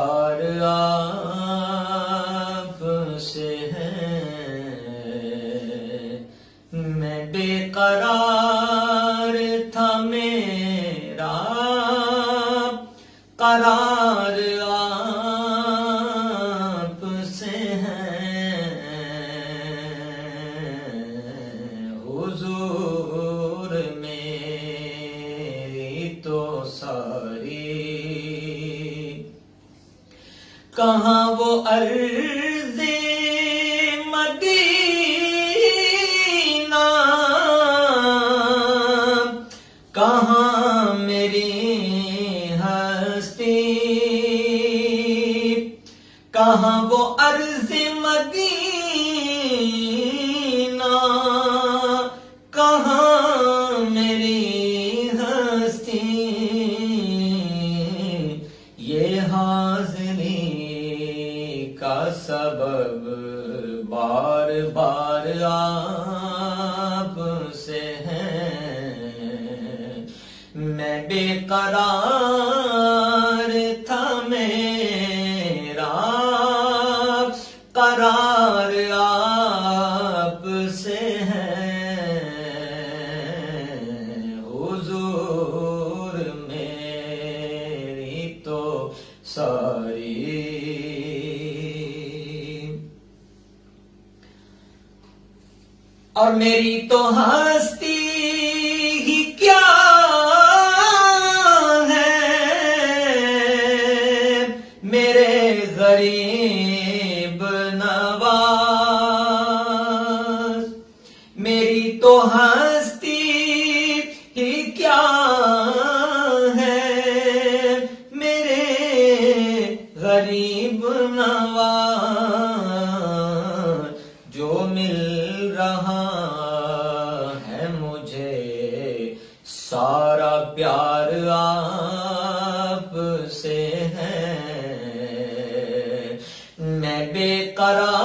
پیار آپ سے ہے، میں بے قرار تھا میرا قرار آپ سے ہے، حضور میری تو ساری کہاں وہ عرض مدینہ، کہاں میری ہستی، کہاں وہ عرض مدینہ، کہاں میری ہستی، یہ حاضری کا سبب بار بار آپ سے ہے، میں بے قرار تھا میرا قرار آپ سے ہے، حضور میری تو ساری اور میری تو ہستی ہی کیا ہے، میرے غریب نواز، میری تو ہستی ہی کیا ہے، میرے غریب نواز، جو مل رہا ہے مجھے سارا پیار آپ سے ہے، میں بے قرار